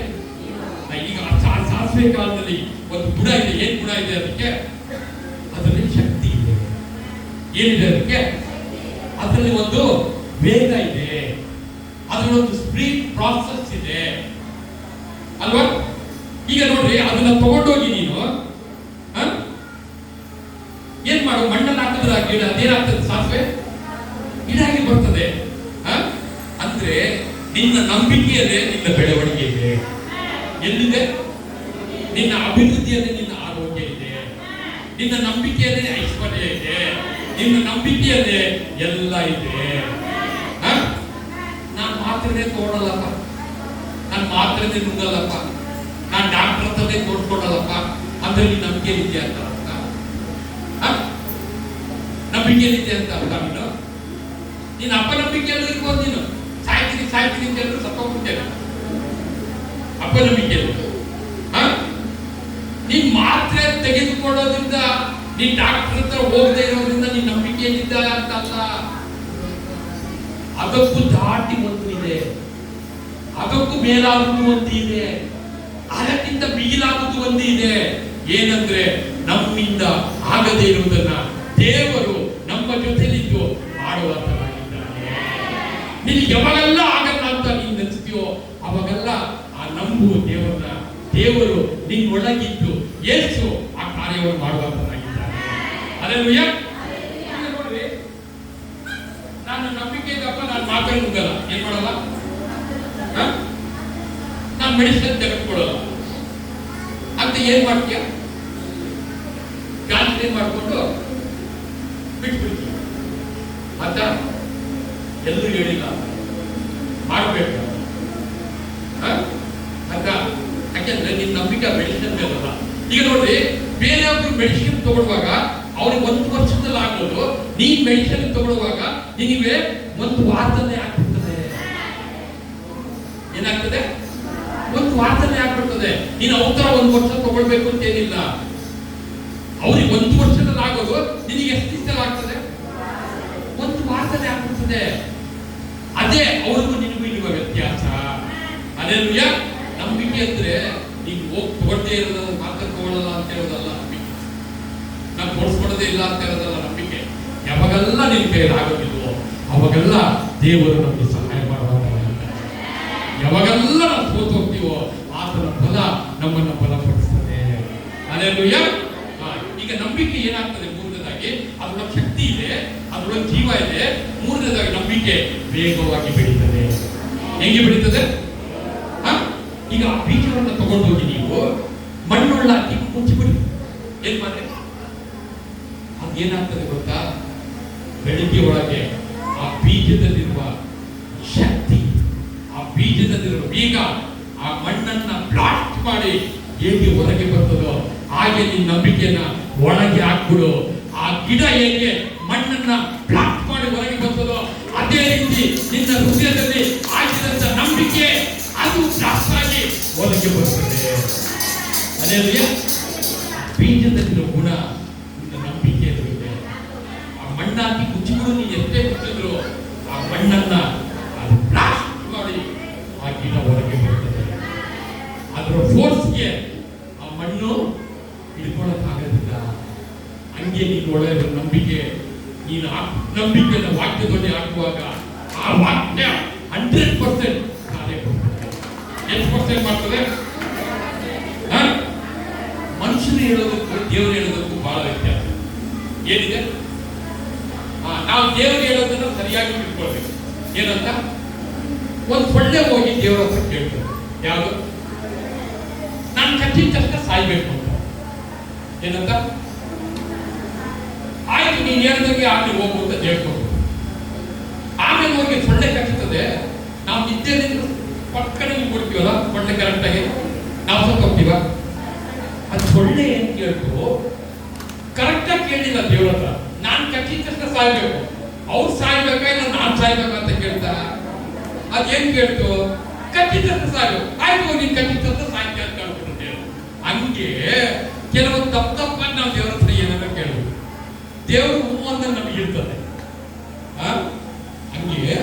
ಈಗ ಸಾಸಿವೆ ಕಾಲದಲ್ಲಿ ಒಂದು ಗುಣ ಇದೆ. ಏನ್ ಗುಣ ಇದೆ ಅದಕ್ಕೆ? ಅದರಲ್ಲಿ ಶಕ್ತಿ ಇದೆ. ಏನಿದೆ ಅದಕ್ಕೆ? ಅದರಲ್ಲಿ ಒಂದು ವೇಗ ಇದೆ, ಅದರಲ್ಲಿ ಒಂದು ಸ್ಪ್ರೀಡ್ ಪ್ರಾಸೆಸ್ ಇದೆ ಅಲ್ವಾ? ಈಗ ನೋಡ್ರಿ, ಅದನ್ನ ತಗೊಂಡೋಗಿ ನೀನು ಏನ್ ಮಾಡು? ಮಣ್ಣನ್ನು ಹಾಕಿದ್ರೆ ಆ ಗಿಡ ಅದೇನಾಗ್ತದೆ? ಸಾಸಿವೆ ಗಿಡ ಆಗಿ ಬರ್ತದೆ. ಅಂದ್ರೆ ನಿನ್ನ ನಂಬಿಕೆಯಲ್ಲೇ ನಿನ್ನ ಬೆಳವಣಿಗೆ ಇದೆ. ಎಲ್ಲಿದೆ? ನಿನ್ನ ಅಭಿವೃದ್ಧಿಯಲ್ಲಿ ನಿನ್ನ ಆರೋಗ್ಯ ಇದೆ. ನಿನ್ನ ನಂಬಿಕೆಯಲ್ಲೇ ಐಶ್ವರ್ಯ ಇದೆ. ನಿನ್ನ ನಂಬಿಕೆಯಲ್ಲೇ ಎಲ್ಲ ಇದೆ. ನಾನು ಮಾತ್ರನೇ ತಗೊಳ್ಳಲ್ಲಪ್ಪ, ನಾನು ಮಾತ್ರನೇ ನುಂಗಲ್ಲಪ್ಪ, ನಾನು ಡಾಕ್ಟರ್ ಹತ್ರನೇ ತೋರಿಸ್ಕೊಡಲ್ಲಪ್ಪ ಅಂದ್ರೆ ನೀನು ನಂಬಿಕೆ ಇದೆಯಾ ಅಂತ ಅರ್ಥ? ನಂಬಿಕೆ ಇದೆ ಅಂತ ಅರ್ಥ. ನೀನು ಅಪನಂಬಿಕೆಯಲ್ಲಿ ಇರ್ಬೋದು. ನೀನು ಸಾಯ್ತೀನಿ ಸಾಯ್ತೀನಿ ಅಂತ ಹೇಳಿದ್ರು ಸತ್ತೋಗ್ಬಿಡ್ತೇನೆ ಅಪನಂಬಿಕೆಯಲ್ಲಿ. ನೀನ್ ಮಾತ್ರೆ ತೆಗೆದುಕೊಳ್ಳೋದ್ರಿಂದ, ನೀನ್ ಡಾಕ್ಟರ್ ಹತ್ರ ಹೋಗದೆ ಇರೋದ್ರಿಂದ ನೀನ್ ನಂಬಿಕೆಯಲ್ಲಿದ್ದ ಅಂತಲ್ಲ. ಅದಕ್ಕೂ ದಾಟಿ ಒಂದು ಇದೆ, ಅದಕ್ಕೂ ಮೇಲಾಗುವುದು ಒಂದು ಇದೆ, ಅದಕ್ಕಿಂತ ಮಿಗಿಲಾಗುವುದು ಒಂದು ಇದೆ. ಏನಂದ್ರೆ ನಮ್ಮಿಂದ ಆಗದೇ ಇರುವುದನ್ನ ದೇವರು ನಮ್ಮ ಜೊತೆಲಿದ್ದು ಮಾಡುವಂತನಾಗಿದ್ದಾನೆ. ನೀನು ಯಾವಾಗೆಲ್ಲ ಆಗಲ್ಲ ಅಂತ ನೀನು ನೆನೆಸ್ತೀಯೋ ಅವಾಗೆಲ್ಲ ಆ ನಂಬುವ ದೇವರನ್ನ ದೇವರು ನಿನ್ನೊಳಗಿದ್ದು ಯೇಸು ಆ ಕಾರ್ಯವನ್ನು ಮಾಡುವಂತನಾಗಿದ್ದಾನೆ. ಹಲ್ಲೆಲೂಯಾ. ನೋಡ್ರಿ, ನಾನು ನಂಬಿಕೆ ಇದ್ದಪ್ಪ, ನಾನು ಮಾತ್ರ ನುಗ್ಗಲ್ಲ. ಏನ್ ಮಾಡಲ್ಲ? ನಾನು ಮೆಡಿಸಿನ್ ತೆಗೆದುಕೊಳ್ಳಲ್ಲ ಅಂತ ಏನ್ ಮಾಡ್ತೀಯ? ಕ್ಯಾನ್ಸಲ್ ಮಾಡ್ಕೊಂಡು ಬಿಟ್ಬಿಡ್ತೀಯ ಅಂತ ಎಲ್ಲೂ ಹೇಳಿಲ್ಲ, ಮಾಡಬೇಕು ಅಂತ. ಯಾಕೆಂದ್ರೆ ನಿನ್ನ ನಂಬಿಕೆ ಮೆಡಿಸಿನ್ ಮೇಲಲ್ಲ. ಈಗ ನೋಡ್ರಿ, ಬೇರೆಯವ್ರು ಮೆಡಿಸಿನ್ ತಗೊಳ್ಳುವಾಗ ಅವ್ರಿಗೆ 1 ವರ್ಷದಲ್ಲಿ ಆಗ್ಬೋದು, ನೀನ್ ಮೆಡಿಸಿನ್ ತಗೊಳ್ಳುವಾಗ ನಿನಗೆ 1 ವಾರದಲ್ಲೇ ಆಗ್ಬಿಡ್ತದೆ. ಏನಾಗ್ತದೆ? 1 ವಾರದಲ್ಲೇ ಆಗ್ಬಿಡ್ತದೆ. ನೀನು ಅವ್ರ 1 ವರ್ಷ ತಗೊಳ್ಬೇಕು ಅಂತ ಏನಿಲ್ಲ. ಅವ್ರಿಗೆ 1 ವರ್ಷದಲ್ಲಿ ಆಗೋದು ನಿನಗೆ ಎಷ್ಟು ದಿವಸದಲ್ಲಿ ಆಗ್ತದೆ? 1 ವಾರದಲ್ಲಿ ಆಗ್ಬಿಡ್ತದೆ. ಅದೇ ಅವ್ರಿಗೂ ನಿನಗೂ ಇರುವ ವ್ಯತ್ಯಾಸ. ಹಲ್ಲೆಲೂಯಾ. ನಂಬಿಕೆ ಅಂದ್ರೆ ನೀನು ಹೋಗಿ ತಗೊಳ್ತೇ ಇರೋದಲ್ಲ, ಮಾತ್ರ ತಗೊಳ್ಳಲ್ಲ ಅಂತ ಹೇಳೋದಲ್ಲ ನಂಬಿಕೆ. ನಾನು ತೋರಿಸ್ಕೊಡೋದೇ ಇಲ್ಲ ಅಂತ ಹೇಳೋದಲ್ಲ ನಂಬಿಕೆ. ಯಾವಾಗೆಲ್ಲ ನಿನ್ನ ಕೈಯಲ್ಲಿ ಆಗೋದಿಲ್ವೋ ಅವಾಗೆಲ್ಲ ದೇವರು ನಮಗೆ ಸಹಾಯ ಮಾಡುವಂತ. ಯಾವಾಗೆಲ್ಲ ನಾವು ಸೋತು ಹೋಗ್ತೀವೋ ಆತನ ಫಲ ನಮ್ಮನ್ನು ಬಲಪಡಿಸ್ತದೆ. ಹಲ್ಲೆಲೂಯಾ. ಈಗ ನಂಬಿಕೆ ಏನಾಗ್ತದೆ? ಮೂರನೇದಾಗಿ ಅದರೊಳಗೆ ಶಕ್ತಿ ಇದೆ, ಅದರೊಳಗೆ ಜೀವ ಇದೆ. ಮೂರನೇದಾಗಿ ನಂಬಿಕೆ ವೇಗವಾಗಿ ಬೆಳೀತದೆ. ಹೆಂಗೆ ಬೆಳೀತದೆ? ಈಗ ಆ ಬೀಜವನ್ನು ತಗೊಂಡೋಗಿ ನೀವು ಮಣ್ಣುಳ್ಳ ಹಾಕಿ ಮುಚ್ಚಿಬಿಡಿ. ಏನ್ ಮಾಡಿ? ಅದೇನಾಗ್ತದೆ ಗೊತ್ತಾ? ಬೆಳಗ್ಗೆ ಒಳಗೆ ಆ ಬೀಜದಲ್ಲಿರುವ ಶಕ್ತಿ, ಆ ಬೀಜದಲ್ಲಿರುವ ಬೀಗ ಆ ಮಣ್ಣನ್ನ ಬ್ಲಾಸ್ಟ್ ಮಾಡಿ ಹೇಗೆ ಹೊರಗೆ ಬರ್ತದೋ ಹಾಗೆ ನಿನ್ನ ನಂಬಿಕೆಯನ್ನ ಒಳಗೆ ಹಾಕ್ಬಿಡು. ಆ ಗಿಡ ಹೇಗೆ ಮಣ್ಣನ್ನ ಬ್ಲಾಸ್ಟ್ ಮಾಡಿ ಹೊರಗೆ ಬರ್ತದೋ ಅದೇ ರೀತಿ ನಿನ್ನ ಹೃದಯದಲ್ಲಿ ಆಗಿದಂತ ನಂಬಿಕೆ ಅದು ಬ್ಲಾಸ್ಟ್ ಆಗಿ ಹೊರಗೆ ಬರ್ತದೆ. ಹಲ್ಲೆಲೂಯಾ. ಬೀಜದಲ್ಲಿರುವ ಗುಣ ನಿನ್ನ ನಂಬಿಕೆಯಲ್ಲಿರುತ್ತೆ. ಆ ಮಣ್ಣಾಕಿ ಮುಚ್ಚಿಬಿಡು. ನೀನು ಎಷ್ಟೇ ಹೊತ್ತಿಗೆ ಆ ಮಣ್ಣು ಹಿಡ್ಕೊಳ್ಳೋಕ್ಕಾಗೋದಿಲ್ಲ. ಹಂಗೆ ನೀನು ಒಳ್ಳೆಯ ನಂಬಿಕೆ, ನೀನು ನಂಬಿಕೆಯನ್ನು ವಾಕ್ಯದಲ್ಲಿ ಹಾಕುವಾಗ ಆ ವಾಕ್ಯ 100% ಕಾರ್ಯ ಕೊಡ್ತದೆ. ಎಷ್ಟು ಪರ್ಸೆಂಟ್ ಮಾಡ್ತದೆ? ಮನುಷ್ಯರು ಹೇಳೋದಕ್ಕೂ ದೇವರು ಹೇಳೋದಕ್ಕೂ ಬಹಳ ವ್ಯತ್ಯಾಸ ಏನಿದೆ. ನಾವು ದೇವರು ಹೇಳೋದನ್ನ ಸರಿಯಾಗಿ ತಿಳ್ಕೊಳ್ಬೇಕು. ಏನಂತ? ಒಂದು ಸೊಳ್ಳೆ ಹೋಗಿ ದೇವರ ಹತ್ರ ಕೇಳ್ತಾರೆ, ಯಾವುದು? ನಾನು ಕಚ್ಚಿದ ತಕ್ಷಣ ಸಾಯ್ಬೇಕು ಅಂತ. ಏನಂತ? ಆಯ್ತು, ನೀನು ಹೇಳ್ದಂಗೆ ಆಗಲಿ ಹೋಗು ಅಂತ ಹೇಳ್ಕೊಂಡು ಆಮೇಲೆ ಹೋಗಿ ಸೊಳ್ಳೆ ಕಚ್ಚುತ್ತದೆ. ನಾವು ನಿದ್ದೆ ಪಕ್ಕನೆ ಕೊಡ್ತೀವಲ್ಲ ಸೊಳ್ಳೆ ಕರೆಕ್ಟಾಗಿ, ನಾವು ಸ್ವಲ್ಪ ಹೋಗ್ತೀವ. ಅದು ಸೊಳ್ಳೆ ಏನ್ ಕೇಳ್ತು? ಕರೆಕ್ಟಾಗಿ ಕೇಳಿಲ್ಲ ದೇವ್ರ ಹತ್ರ. ನಾನು ಕಚ್ಚಿದ ತಕ್ಷಣ ಸಾಯ್ಬೇಕು, ಅವ್ರು ಸಾಯ್ಬೇಕಾ ಇಲ್ಲ ನಾನು ಸಾಯ್ಬೇಕಾ ಅಂತ ಕೇಳ್ತಾ. ಅದೇನ್ ಕೇಳ್ತು? ಕಚ್ಚಿದ ತಕ್ಷಣ ಸಾಯ್ಬೇಕು. ಆಯ್ತು, ನೀನ್ ಕಚ್ಚಿದ ತಕ್ಷಣ ಸಾಯ್ತೀಯ ಅಂತ ಕೇಳ್ಬಿಟ್ಟು. ಹಂಗೆ ಕೆಲವೊಂದು ತಪ್ಪಾಗಿ ನಾವು ದೇವ್ರ ಹತ್ರ ಏನಾರ ಕೇಳಬೇಕು. ದೇವರು ಹೂವನ್ನ ನಮಗೆ ಇರ್ತದೆ. ಹಂಗೆ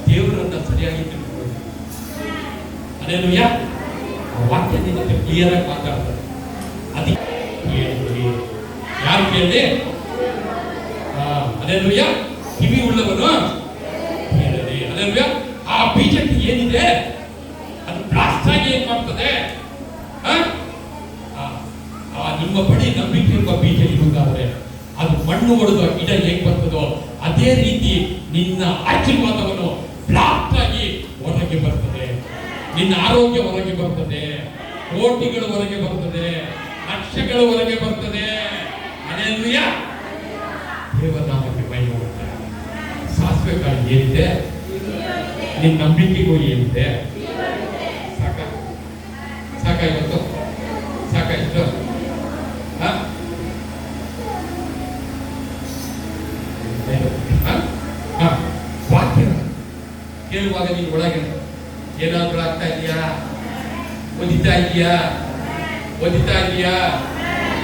ದೇವರನ್ನ ಸರಿಯಾಗಿ ತಿಳ್ಕೊಳ್ಳೋದು. ಅದೇನುಯ್ಯ ವಾಕ್ಯ ನಿಮಗೆ ಕ್ಲಿಯರ್ ಆಗಿ ಮಾತಾಡ್ತಾರೆ. ಅದಕ್ಕೆ ಯಾರು ಕೇಳಿ? ಅದೇನುಯ್ಯ ಕಿವಿ ಉಳ್ಳವನು ಕೇಳಲಿ. ಅದೇನುಯ್ಯ ಆ ಬೀಜಕ್ಕೆ ಏನಿದೆ ಅದು ಬ್ಲಾಸ್ಟ್ ಆಗಿ ಏನ್ ಮಾಡ್ತದೆ? ನಿಮ್ಮ ಬಳಿ ನಂಬಿಕೆ ಎಂಬ ಬೀಜ ಇರುವುದಾದ್ರೆ ಅದು ಮಣ್ಣು ಹೊಡೆದು ಗಿಡ ಹೇಗೆ ಬರ್ತದೋ ಅದೇ ರೀತಿ ನಿನ್ನ ಆಶೀರ್ವಾದವನ್ನು ಬ್ಲಾಸ್ಟ್ ಆಗಿ ಹೊರಗೆ ಬರ್ತದೆ. ನಿನ್ನ ಆರೋಗ್ಯ ಹೊರಗೆ ಬರ್ತದೆ, ಕೋಟಿಗಳು ಹೊರಗೆ ಬರ್ತದೆ, ಲಕ್ಷಗಳು ಹೊರಗೆ ಬರ್ತದೆ. ಹಲ್ಲೆಲೂಯಾ. ದೇವನಾಮಕ್ಕೆ ಮಹಿಮೆ ಉಂಟು. ಸಾಸಿವೆ ಕಾಳು ಏನಿದೆ? ನಿನ್ನ ನಂಬಿಕೆಗೂ ಏನಿದೆ? ಸಾಕಾಯ್ತು? ಸಾಕಾಯ್ತು? ವಾಕ್ಯ ಕೇಳುವಾಗ ನೀನು ಒಳಗೆ ಏನಾದ್ರೂ ಆಗ್ತಾ ಇದೆಯಾ? ಓದಿತಾ ಇದೆಯಾ?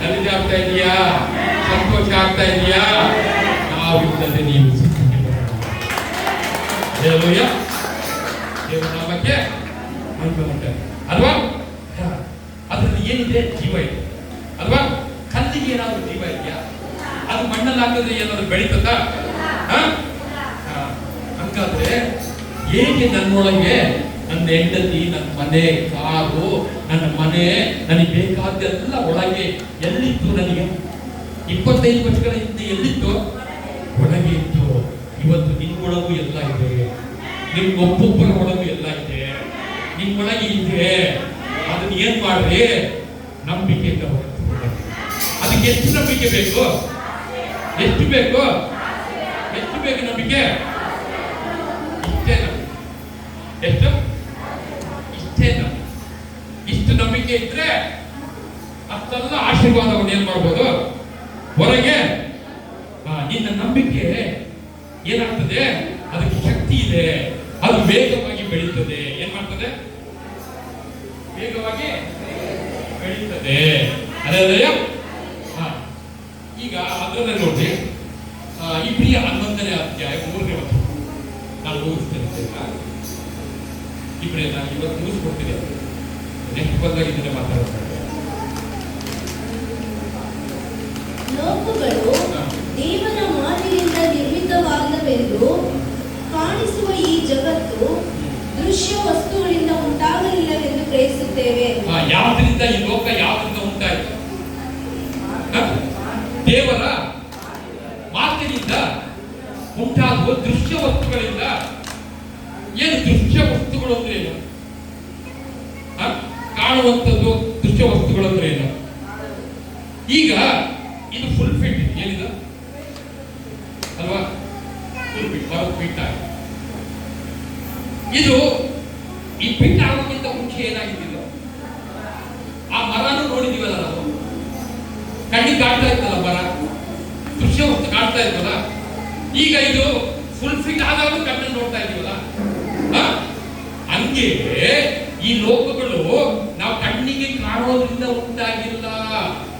ನಲಿಗೆ ಆಗ್ತಾ ಇದೆಯಾ? ಸಂತೋಷ ಆಗ್ತಾ ಇದೆಯಾ? ನಾವಿಲ್ಲದೆ ನೀವು ದೇವನಾಮಕ್ಕೆ ಅಲ್ವಾ? ಅದರಲ್ಲಿ ಏನಿದೆ? ಜೀವ ಇದೆ ಅಲ್ವಾ? ಕಲ್ಲಿಗೆ ಏನಾದ್ರು ಜೀವ ಇದೆಯಾ? ಅದು ಮಣ್ಣಲ್ಲಿ ಹಾಕಿದ್ರೆ ಏನಾದ್ರು ಬೆಳೀತದ? ಹಂಗಾದ್ರೆ ಹೇಗೆ ನನ್ನೊಳಗೆ ನನ್ನ ಹೆಂಡತಿ, ನನ್ನ ಮನೆ, ಕಾರು, ನನ್ನ ಮನೆ, ನನಗೆ ಬೇಕಾದ್ದೆಲ್ಲ ಒಳಗೆ ಎಲ್ಲಿತ್ತು? ನನಗೆ 25 ವರ್ಷಗಳ ಹಿಂದೆ ಎಲ್ಲಿತ್ತು? ಒಳಗೆ ಇತ್ತು. ಇವತ್ತು ನಿಮ್ಮೊಳಗೂ ಎಲ್ಲ ಇದೆ, ನಿಮ್ಮ ಒಬ್ಬೊಬ್ಬರ ಒಳಗೂ ಎಲ್ಲ ಇದೆ, ನಿಮ್ಮೊಳಗೆ ಇದೆ. ಅದನ್ನ ಏನ್ ಮಾಡ್ರಿ? ನಂಬಿಕೆಯಿಂದ ಹೊರತು. ಅದಕ್ಕೆ ಎಷ್ಟು ನಂಬಿಕೆ ಬೇಕು? ಎಷ್ಟು ಬೇಕು? ಎಷ್ಟು ಬೇಕು ನಂಬಿಕೆ? ಇಷ್ಟೇ ನಂಬಿಕೆ. ಎಷ್ಟು? ಇಷ್ಟೇ ನಂಬಿಕೆ. ಇಷ್ಟು ನಂಬಿಕೆ ಇದ್ರೆ ಅಷ್ಟೆಲ್ಲ ಆಶೀರ್ವಾದವನ್ನು ಏನ್ ಮಾಡ್ಬೋದು? ಹೊರಗೆ. ನಿನ್ನ ನಂಬಿಕೆ ಏನಾಗ್ತದೆ? ಅದಕ್ಕೆ ಶಕ್ತಿ ಇದೆ, ಅದು ವೇಗವಾಗಿ ಬೆಳೀತದೆ. ಏನ್ ಮಾಡ್ತದೆ? ವೇಗವಾಗಿ ಬೆಳೀತದೆ. ಅದೇ ಈಗ ಅದರಲ್ಲೇ ನೋಡಿ, ಇಬ್ರಿಯ 11ನೇ ಅಧ್ಯಾಯ 3ನೇ ವಚನ ನಾನು ಓದಿಸ್ತೇನೆ. ಇಬ್ರಿಯ ನಾನು ಇವತ್ತು ಮುಗಿಸ್ಕೊಡ್ತೀನಿ. ನೆಕ್ಸ್ಟ್ ಬಂದಾಗ ಇದನ್ನೇ ಮಾತಾಡ್ತಾರೆ. ಲೋಕಗಳು ದೇವರ ಮಾತಿನಿಂದ ನಿರ್ಮಿತವಾದವೆಂದು ಕಾಣಿಸುವ ಈ ಜಗತ್ತು ದೃಶ್ಯ ವಸ್ತುಗಳಿಂದ ಉಂಟಾಗಲಿಲ್ಲವೆಂದು ಗ್ರಹಿಸುತ್ತೇವೆ. ಯಾವ್ದ್ರಿಂದ ಈ ಲೋಕ ಯಾವ್ದ್ರಿಂದ ಉಂಟಾಯಿತು? ದೇವರ ಮಾತಿನಿಂದ ಉಂಟಾಗುವ ದೃಶ್ಯ ವಸ್ತುಗಳಿಂದ. ಏನು ದೃಶ್ಯ ವಸ್ತುಗಳು ಅಂದ್ರೆ ಏನು? ಕಾಣುವಂಥದ್ದು ದೃಶ್ಯ ವಸ್ತುಗಳು ಅಂದ್ರೆ ಏನು? ಈಗ ಇದು ಫುಲ್ ಫಿಟ್ ಏನಿದೆ ಅಲ್ವಾ? ಫುಲ್ ಫಿಟ್, ಬರೋದು ಫಿಟ್ ಆಗಿ. ಇದು ಈ ಫಿಟ್ ಆಗೋಕ್ಕಿಂತ ಮುಂಚೆ ಏನಾಗಿದ್ದಿಲ್ಲ? ಆ ಮರನೂ ನೋಡಿದೀವಲ್ಲ ನಾವು, ಕಣ್ಣಿಗೆ ಕಾಣ್ತಾ ಇತ್ತಲ್ಲ ಮರ, ದೃಶ್ಯ ವಸ್ತು ಕಾಣ್ತಾ ಇತ್ತಲ್ಲ. ಈಗ ಇದು ಫುಲ್ ಫಿಟ್ ಆದಾಗ ಕಣ್ಣನ್ನು ನೋಡ್ತಾ ಇದೀವಲ್ಲ. ಹಂಗೆ ಈ ಲೋಕಗಳು ನಾವು ಕಣ್ಣಿಗೆ ಕಾಣೋದ್ರಿಂದ ಉಂಟಾಗಿಲ್ಲ.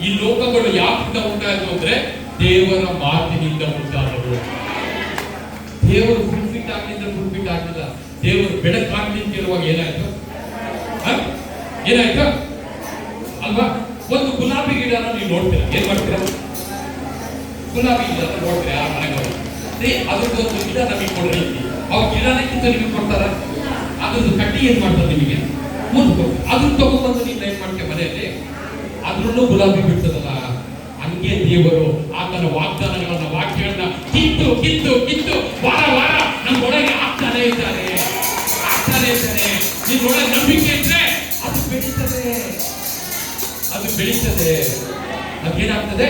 ಈ ಲೋಕಗಳು ಯಾಕಿಂದ ಉಂಟಾಯಿತು ಅಂದ್ರೆ ದೇವರ ಮಾತಿನಿಂದ ಉಂಟಾದವು. ದೇವರು ಫುಲ್ ಫಿಟ್ ಆಗಲಿಲ್ಲ, ಫುಲ್ ಫಿಟ್ ಆಗಲಿಲ್ಲ. ದೇವರು ಬೆಳಕಾಗ್ಲಿ ಅಂತ ಹೇಳುವಾಗ ಏನಾಯ್ತು? ಏನಾಯ್ತು? ಅಲ್ವಾ? ಒಂದು ಗುಲಾಬಿ ಗಿಡನ ನೀವು ನೋಡ್ತೀರಾ, ಏನ್ ಮಾಡ್ತೀರಾ? ಗುಲಾಬಿ ಗಿಡ ನೋಡ್ತೀರಾ ಆ ಮನೆಗಳು? ಅದ್ರದ್ದೊಂದು ಗಿಡ ನಮಗೆ ಕೊಡ್ರಿ, ಅವ್ರ ಗಿಡನ ಕಿತ್ತು ನಿಮಗೆ ಕೊಡ್ತಾರ? ಅದ್ರದ್ದು ಕಡ್ಡಿ ಏನ್ ಮಾಡ್ತಾರೆ ನಿಮಗೆ? ಮುಂದೆ ಅದ್ರ ತಗೊಂಡ್ಬಂದು ನೀವು ಏನ್ ಮಾಡ್ತೀವಿ ಮನೆಯಲ್ಲಿ? ಅದ್ರಲ್ಲೂ ಗುಲಾಬಿ ಬಿಡ್ತದಲ್ಲ. ಹಂಗೆ ದೇವರು ಆತನ ವಾಗ್ದಾನಗಳನ್ನ, ವಾಕ್ಯಗಳನ್ನ ಕಿತ್ತು ಕಿತ್ತು ಕಿತ್ತು ವಾರ ವಾರ ನಮ್ಮ ಒಳಗೆ ಆಗ್ತಾನೆ ಇದ್ದಾರೆ. ನಿನ್ನೊಳಗೆ ನಂಬಿಕೆ ಇದ್ರೆ ಅದು ಬೆಳೀತದೆ, ಅದು ಬೆಳೀತದೆ. ಅದೇನಾಗ್ತದೆ?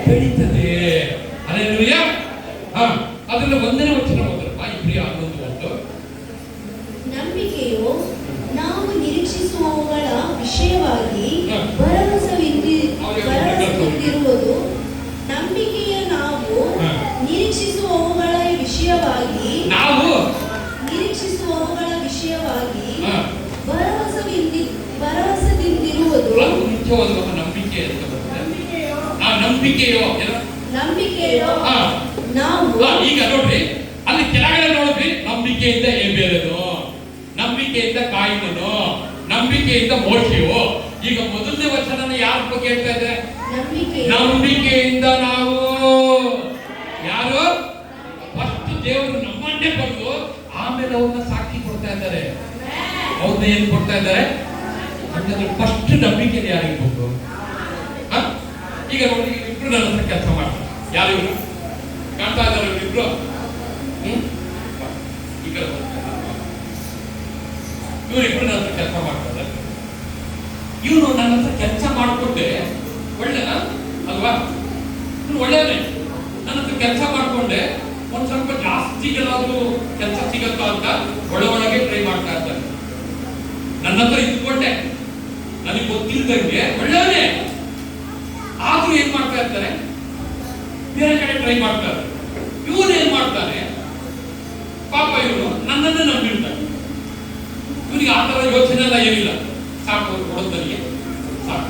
ಬೆಳೀತದೆ. ಹಲ್ಲೆಲೂಯಾ. ಅದರಲ್ಲಿ ಒಂದನೇ ವಚನ ಓದ್ರಪ್ಪ, ಇಬ್ರಿಯ 11:1. ನಂಬಿಕೆಯು ನಾವು ನಿರೀಕ್ಷಿಸುವವುಗಳ ವಿಷಯವಾಗಿ ಭರವಸವಿರುವುದು. ನಂಬಿಕೆಯ ನಾವು ನಿರೀಕ್ಷಿಸುವವುಗಳ ವಿಷಯವಾಗಿ ಭರವಸದಿಂದಿರುವುದು. ನಂಬಿಕೆ ಅಂತ ನಂಬಿಕೆಯೋ ನಾವು ಈಗ ನೋಡ್ರಿ, ಅಲ್ಲಿ ಕೆಳಗಡೆ ನೋಡ್ರಿ, ನಂಬಿಕೆಯಿಂದ ಏಬೇರನು, ನಂಬಿಕೆಯಿಂದ ಕಾಯಿನನು, ನಂಬಿಕೆಯಿಂದ ಮೋಶೆಯು. ಈಗ ಮೊದಲನೇ ವಚನ ಯಾರ ಬಗ್ಗೆ ಹೇಳ್ತಾ ಇದೆ? ನಂಬಿಕೆಯಿಂದ ನಾವು. ಯಾರು? ಫಸ್ಟ್ ದೇವರು ನಮ್ಮನ್ನೇ ಬಂದು ಆಮೇಲೆ ಅವ್ರನ್ನ ಸಾಕ್ಷಿ ಕೊಡ್ತಾ ಇದ್ದಾರೆ. ಅವ್ರನ್ನ ಏನ್ ಕೊಡ್ತಾ ಇದ್ದಾರೆ? ಫಸ್ಟ್ ನಂಬಿಕೆ ಯಾರಿರ್ಬೇಕು? ಈಗ ನೋಡಿ, ಇಬ್ರು ನನ್ನ ಹತ್ರ ಕೆಲಸ ಮಾಡ್ತಾರೆ. ಯಾರು ಇವರು? ಕಾಣ್ತಾ ಇದ್ದಾರೆ ಇಬ್ರು? ಈಗ ಇವರಿಬ್ರು ನನ್ನ ಹತ್ರ ಕೆಲಸ ಮಾಡ್ತಾರೆ. ಇವನು ನನ್ನ ಹತ್ರ ಕೆಲಸ ಮಾಡಿಕೊಂಡೆ ಒಳ್ಳೆ ಅಲ್ವಾ? ಒಳ್ಳೆಯದೇ. ನನ್ನ ಹತ್ರ ಕೆಲಸ ಮಾಡಿಕೊಂಡೆ ಒಂದ್ ಸ್ವಲ್ಪ ಜಾಸ್ತಿ ಎಲ್ಲಾದ್ರೂ ಕೆಲಸ ಸಿಗತ್ತಾ ಅಂತ ಒಳಗೆ ಟ್ರೈ ಮಾಡ್ತಾ ಇರ್ತಾರೆ. ನನ್ನ ಹತ್ರ ಇದ್ಕೊಂಡೆ, ನನಗೆ ಗೊತ್ತಿಲ್ದಂಗೆ ಒಳ್ಳೆಯದೇ. ಆದ್ರೂ ಏನ್ ಮಾಡ್ತಾ ಇರ್ತಾರೆ? ಬೇರೆ ಕಡೆ ಟ್ರೈ ಮಾಡ್ತಾರೆ. ಇವನು ಏನ್ ಮಾಡ್ತಾನೆ? ಪಾಪ ಇವನು ನನ್ನನ್ನು ನಂಬಿರ್ತಾನೆ. ಇವನಿಗೆ ಆ ತರ ಯೋಚನೆ ಎಲ್ಲ ಏನಿಲ್ಲ. ಸಾಕು, ಕೊಡೋದನಿಗೆ ಸಾಕು,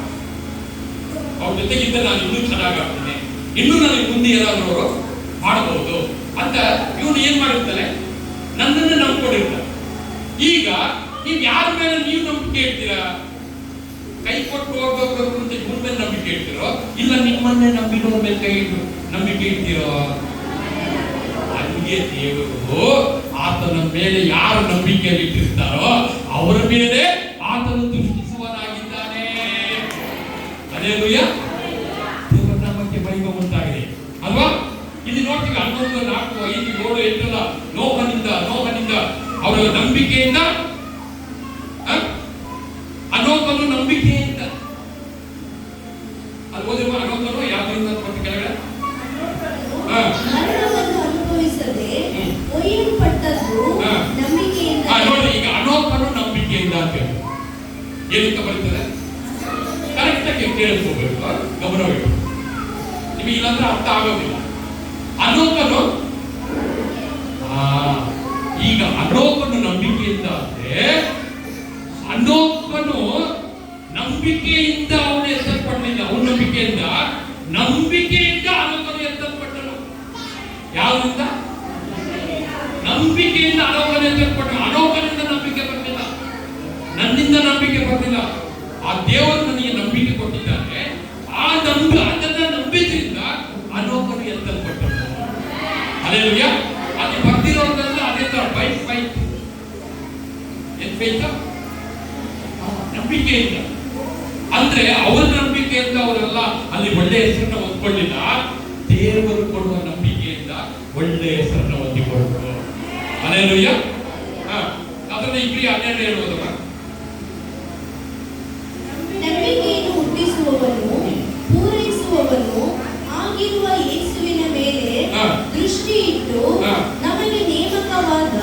ಅವ್ರ ಜೊತೆಗಿದ್ದ ನಾನು ಇನ್ನೂ ಚೆನ್ನಾಗಾಗ್ತೇನೆ, ಇನ್ನೂ ನನಗೆ ಮುಂದೆ ಏನಾದ್ರು ಅವರು ಮಾಡಬಹುದು ಅಂತ ಇವನು ಏನ್ ಮಾಡಿರ್ತಾನೆ? ನನ್ನನ್ನು ನಂಬ್ಕೊಂಡಿರ್ತಾನೆ. ಈಗ ನೀವು ಯಾರ ಮೇಲೆ ನೀವು ನಂಬಿಕೆ ಇಡ್ತೀರಾ? ಕೈ ಕೊಟ್ಟು ಹೋಗ್ಬೇಕು ಅಂತ ಇವ್ರ ಮೇಲೆ ನಂಬಿಕೆ ಇಡ್ತಿರೋ, ಇಲ್ಲ ನಿಮ್ಮನ್ನೇ ನಂಬಿರೋರ ಮೇಲೆ ಕೈ ಇಟ್ಟು ನಂಬಿಕೆ ಇಡ್ತಿರೋ? ಹಂಗೆ ದೇವರು ಆತನ ಮೇಲೆ ಯಾರು ನಂಬಿಕೆಯಲ್ಲಿ ಇಟ್ಟಿರ್ತಾರೋ ಅವರ ಮೇಲೆ ಆತನು ದೃಷ್ಟಿಸುವನಾಗಿದ್ದಾನೆ. ಹಲ್ಲೆಲೂಯಾ. ದೇವರ ನಾಮಕ್ಕೆ ಮಹಿಮೆ ಉಂಟಾಗಿದೆ ಅಲ್ವಾ? ಇಲ್ಲಿ ನೋಡ್ತೀವಿ 11, 4, 5, 7, 8 ನೋಹನಿಂದ ಅವರ ನಂಬಿಕೆಯಿಂದ, ಅನೋಕನು ನಂಬಿಕೆಯಿಂದ. ಅದು ಓದಿರುವ ಅನೋಕನು ಯಾವ್ದರಿಂದ ಕೊಟ್ಟು ಕೆಳಗಡೆ ಅನುಭವಿಸದೆ ಒಯ್ಯಲ್ಪಟ್ಟದ್ದು ನಂಬಿಕೆಯಿಂದ. ನೋಡಿ, ಈಗ ಅನೋಕನು ನಂಬಿಕೆಯಿಂದ ಅಂತ ಏನಂತ ಬರ್ತದೆ? ಕರೆಕ್ಟ್ ಆಗಿ ಕೇಳಿಸ್ಕೋಬೇಕು, ಗಮನವಿಟ್ಟು. ನಿಮಗೆ ಇಲ್ಲಾಂದ್ರೆ ಅರ್ಥ ಆಗೋದಿಲ್ಲ. ಅನೋಕನು ಈಗ ಅನೋಕನು ನಂಬಿಕೆಯಿಂದ ಅಂದ್ರೆ ಅನೋಕನು ನಂಬಿಕೆಯಿಂದ ಅವನು ಎತ್ತಲ್ಪಡಲಿಲ್ಲ. ಅವನ ನಂಬಿಕೆಯಿಂದ ಅನೋಕನು ಎತ್ತಲ್ಪಟ್ಟನು. ಯಾವ್ದ್ರಿಂದ? ನಂಬಿಕೆಯಿಂದ ಅನೋಕನು ಎತ್ತಲ್ಪಟ್ಟನು. ಅನೋಕನಿಂದ ನಂಬಿಕೆ ಬರಲಿಲ್ಲ, ನನ್ನಿಂದ ನಂಬಿಕೆ ಬರಲಿಲ್ಲ. ಆ ದೇವರು ನನಗೆ ನಂಬಿಕೆ ಕೊಟ್ಟಿದ್ದಾನೆ. ಅದನ್ನ ನಂಬಿದ್ರಿಂದ ಅನೋಕನು ಎತ್ತಲ್ಪಟ್ಟನು. ಹಲ್ಲೆಲೂಯಾ. ಅದು ಬರ್ತಿರೋದ್ರಿಂದ ಅದೇ ತರ ಫೈಟ್ ನಂಬಿಕೆಯಿಂದ. ಅಂದ್ರೆ ಅವರ ನಂಬಿಕೆಯಿಂದ ಅವರೆಲ್ಲ ಅಲ್ಲಿ ಒಳ್ಳೆ ಹೆಸರನ್ನ ಹೊಂದ್ಕೊಳ್ಳಿಲ್ಲ. ದೇವರು ಕೊಡುವ ನಂಬಿಕೆಯಿಂದ ಒಳ್ಳೆ ಹೆಸರನ್ನ ಹೊಂದಿಕೊಂಡ್ರು. ಹಲ್ಲೆಲೂಯಾ. ಅದನ್ನ ಇಬ್ರಿಯ 12 ಹೇಳುವುದಲ್ಲ. ನಂಬಿಕೆಯನ್ನು ಹುಟ್ಟಿಸುವವನು ಪೂರೈಸುವವನು ಆಗಿರುವ ಯೇಸುವಿನ ಮೇಲೆ ದೃಷ್ಟಿ ಇಟ್ಟು ನಮಗೆ ನೇಮಕವಾದ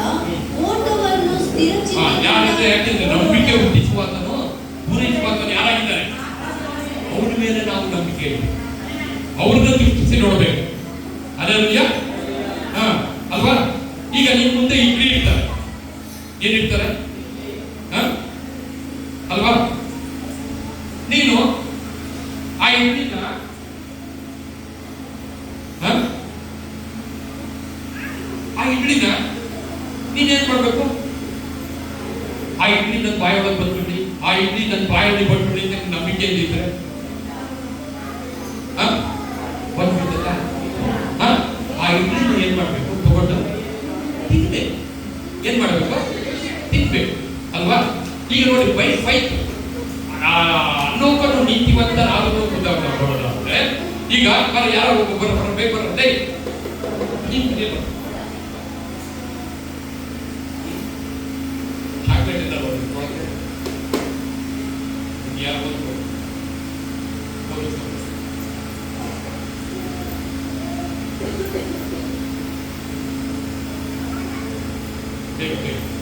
ಓಟವನ್ನು ಸ್ಥಿರಚಿತ್ತದಿಂದ. ನಂಬಿಕೆ ಹುಟ್ಟಿಸುವಾತನು ಪೂರೈಸುವಾತನು ಯಾರಾಗಿದ್ದಾರೆ? ಅವರ ಮೇಲೆ ನಾವು ನಂಬಿಕೆ ಇಟ್ಟು ಅವ್ರನ್ನ ದೃಷ್ಟಿಸಿ ನೋಡಬೇಕು. ಹಲ್ಲೆಲೂಯಾ. ಅಲ್ವಾ? ಈಗ ನಿಮ್ ಮುಂದೆ ಇಡ್ಲಿ ಇರ್ತಾರೆ, ಏನಿರ್ತಾರೆ ಅಲ್ವಾ? ನೀನು ಆ ಇಡ್ಲಿನ ನೀನೇನ್ ಮಾಡ್ಬೇಕು? ಆ ಇಡ್ಲಿ ನನ್ನ ಬಾಯೊಳಗೆ ಬಂದ್ಬಿಟ್ಟು ಆ ಇಡ್ಲಿ ನನ್ನ ಬಾಯಲ್ಲಿ ಬಂದ್ಬಿಡಿ ಅಂತ ನಂಬಿಕೆ ಇದ್ದಿದ್ರೆ ಬಂದ್ಬಿಡ್ತಲ್ಲ. ಆ ಇಡ್ಲಿನ ಏನ್ ಮಾಡ್ಬೇಕು? ತಗೊಂಡು ತಿನ್ಬೇಕು. ಏನ್ ಮಾಡ್ಬೇಕು? ತಿನ್ಬೇಕು ಅಲ್ವಾ? ಈಗ ನೋಡಿ ಫೈಟ್ ಅನ್ನೋಕನ್ನು ನೀತಿವಂತರಾಗಲು ಅಂದ್ರೆ ಈಗ ಯಾರೋ ಬೇಕು ಬರುತ್ತೆ ಚಾಕ್ಲೇಟ್ ಎಲ್ಲ ಯಾರು ಬೇಕು